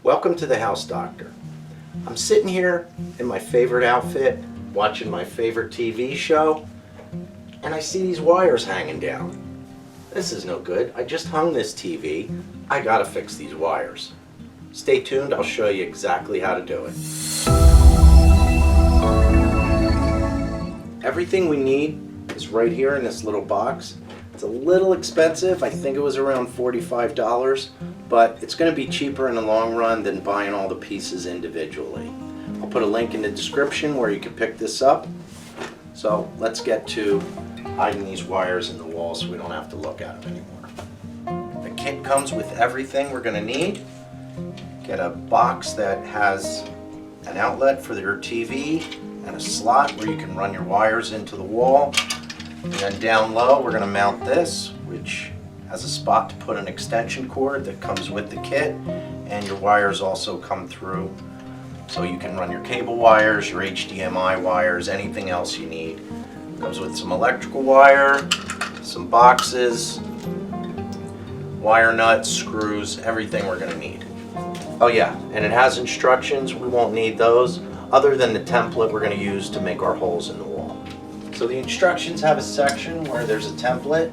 Welcome to the House Doctor. I'm sitting here in my favorite outfit, watching my favorite TV show, and I see these wires hanging down. This is no good. I just hung this TV. I gotta fix these wires. Stay tuned, I'll show you exactly how to do it. Everything we need is right here in this little box. It's a little expensive. I think it was around $45, but it's going to be cheaper in the long run than buying all the pieces individually. I'll put a link in the description where you can pick this up. So let's get to hiding these wires in the wall so we don't have to look at them anymore. The kit comes with everything we're going to need. Get a box that has an outlet for your TV and a slot where you can run your wires into the wall. And then down low we're going to mount this, which has a spot to put an extension cord that comes with the kit, and your wires also come through so you can run your cable wires, your HDMI wires, anything else you need. It comes with some electrical wire, some boxes, wire nuts, screws, everything we're going to need. Oh yeah, and it has instructions. We won't need those other than the template we're going to use to make our holes in the wall. So the instructions have a section where there's a template.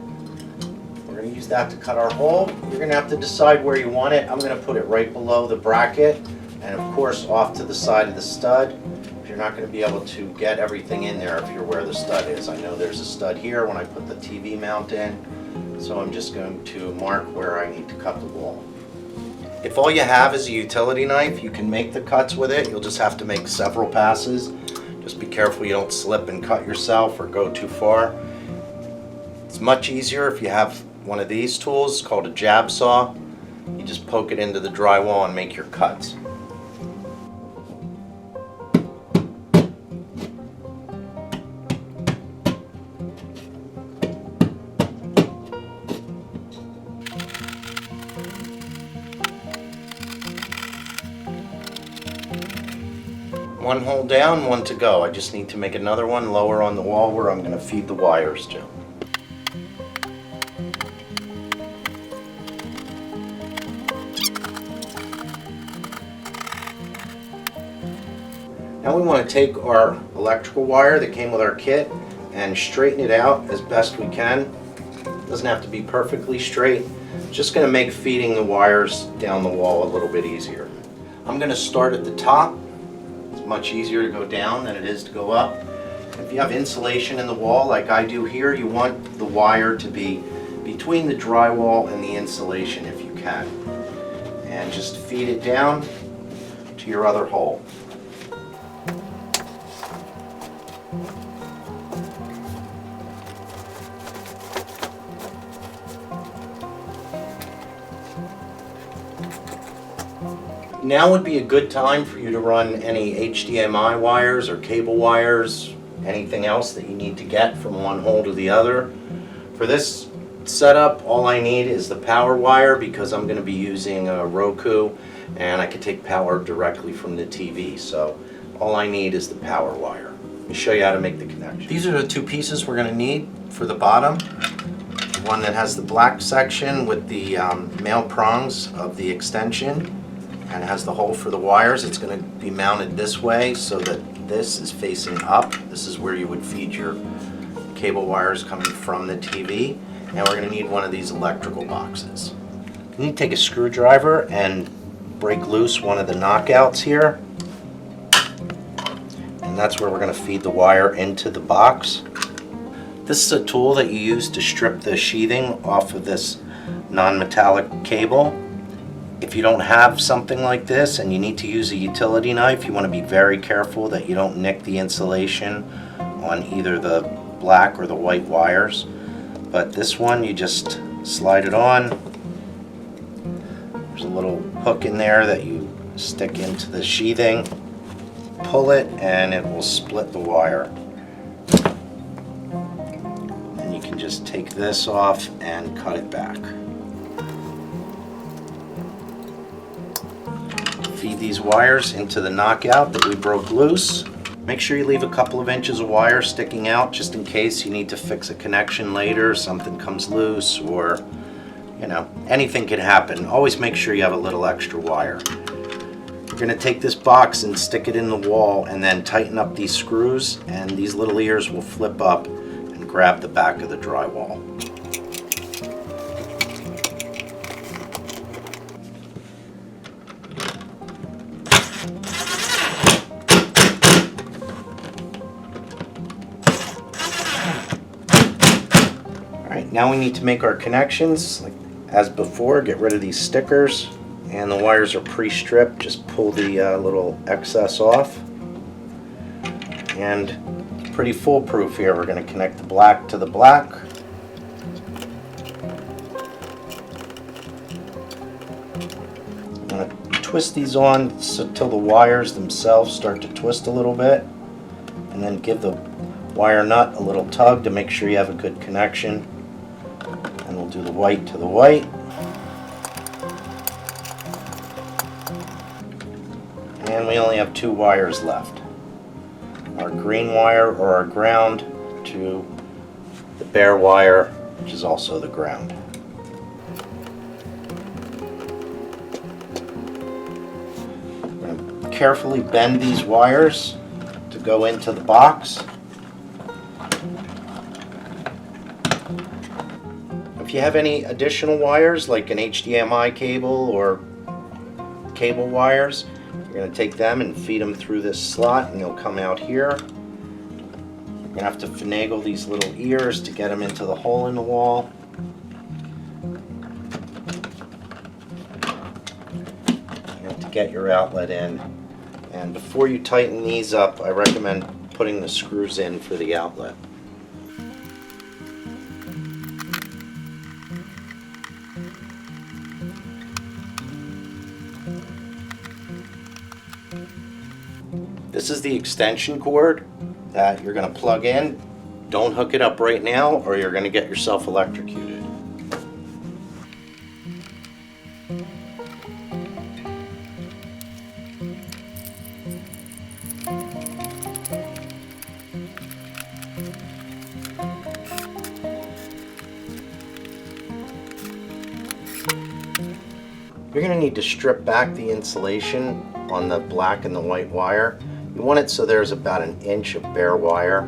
We're going to use that to cut our hole. You're going to have to decide where you want it. I'm going to put it right below the bracket and of course off to the side of the stud. You're not going to be able to get everything in there if you're where the stud is. I know there's a stud here when I put the TV mount in, so I'm just going to mark where I need to cut the wall. If all you have is a utility knife, you can make the cuts with it. You'll just have to make several passes. Just be careful you don't slip and cut yourself or go too far. It's much easier if you have one of these tools called a jab saw. You just poke it into the drywall and make your cuts. One hole down, one to go. I just need to make another one lower on the wall where I'm going to feed the wires to. Now we want to take our electrical wire that came with our kit and straighten it out as best we can. It doesn't have to be perfectly straight. It's just going to make feeding the wires down the wall a little bit easier. I'm going to start at the top. Much easier to go down than it is to go up. If you have insulation in the wall like I do here, you want the wire to be between the drywall and the insulation if you can. And just feed it down to your other hole. Now would be a good time for you to run any HDMI wires or cable wires, anything else that you need to get from one hole to the other. For this setup, all I need is the power wire because I'm going to be using a Roku and I can take power directly from the TV. So all I need is the power wire. Let me show you how to make the connection. These are the two pieces we're going to need for the bottom. One that has the black section with the male prongs of the extension, and it has the hole for the wires. It's going to be mounted this way so that this is facing up. This is where you would feed your cable wires coming from the TV. And we're going to need one of these electrical boxes. You need to take a screwdriver and break loose one of the knockouts here. And that's where we're going to feed the wire into the box. This is a tool that you use to strip the sheathing off of this non-metallic cable. If you don't have something like this and you need to use a utility knife, you want to be very careful that you don't nick the insulation on either the black or the white wires. But this one, you just slide it on. There's a little hook in there that you stick into the sheathing, pull it, and it will split the wire. And you can just take this off and cut it back. Feed these wires into the knockout that we broke loose. Make sure you leave a couple of inches of wire sticking out just in case you need to fix a connection later, something comes loose, or anything can happen. Always make sure you have a little extra wire. We're going to take this box and stick it in the wall and then tighten up these screws, and these little ears will flip up and grab the back of the drywall. Alright, now we need to make our connections. Like as before, get rid of these stickers. And the wires are pre-stripped. Just pull the little excess off. And it's pretty foolproof here. We're going to connect the black to the black. I'm going to twist these on until the wires themselves start to twist a little bit. And then give the wire nut a little tug to make sure you have a good connection. And we'll do the white to the white. And we only have 2 wires left. Our green wire, or our ground, to the bare wire, which is also the ground. We're going to carefully bend these wires to go into the box. If you have any additional wires, like an HDMI cable or cable wires, you're going to take them and feed them through this slot, and they'll come out here. You're going to have to finagle these little ears to get them into the hole in the wall. You have to get your outlet in. And before you tighten these up, I recommend putting the screws in for the outlet. This is the extension cord that you're going to plug in. Don't hook it up right now or you're going to get yourself electrocuted. You're going to need to strip back the insulation on the black and the white wire. You want it so there's about 1 inch of bare wire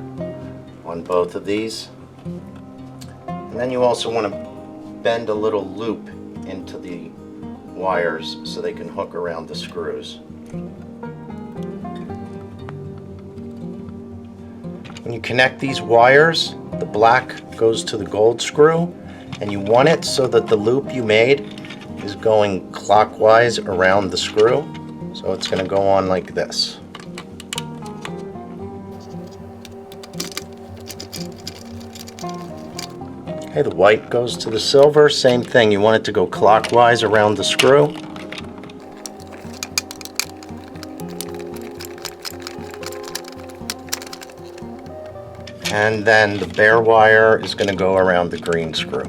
on both of these. And then you also want to bend a little loop into the wires so they can hook around the screws. When you connect these wires, the black goes to the gold screw, and you want it so that the loop you made is going clockwise around the screw. So it's going to go on like this. Okay, the white goes to the silver, same thing, you want it to go clockwise around the screw. And then the bare wire is going to go around the green screw.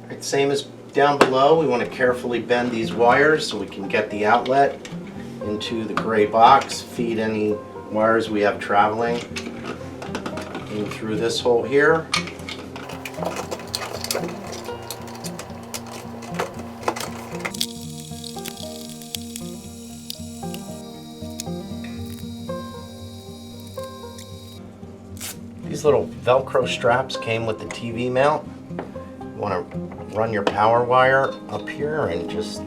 Right, same as down below, we want to carefully bend these wires so we can get the outlet into the gray box, feed any wires we have traveling in through this hole here. These little Velcro straps came with the TV mount. You want to run your power wire up here and just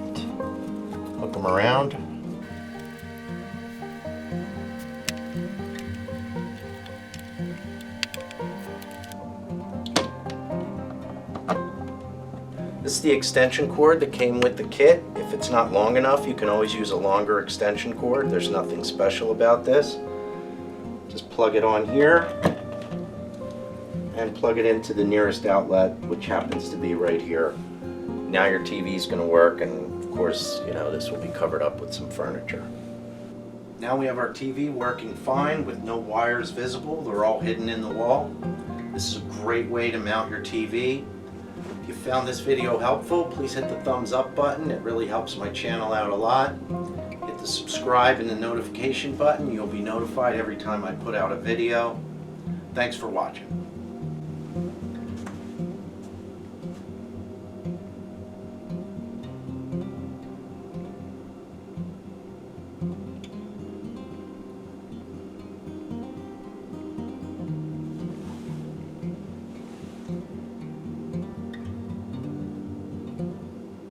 hook them around. This is the extension cord that came with the kit. If it's not long enough, you can always use a longer extension cord. There's nothing special about this. Just plug it on here and plug it into the nearest outlet, which happens to be right here. Now your TV is going to work, and of course, you know, this will be covered up with some furniture. Now we have our TV working fine with no wires visible. They're all hidden in the wall. This is a great way to mount your TV. If you found this video helpful, please hit the thumbs up button. It really helps my channel out a lot. Hit the subscribe and the notification button. You'll be notified every time I put out a video. Thanks for watching.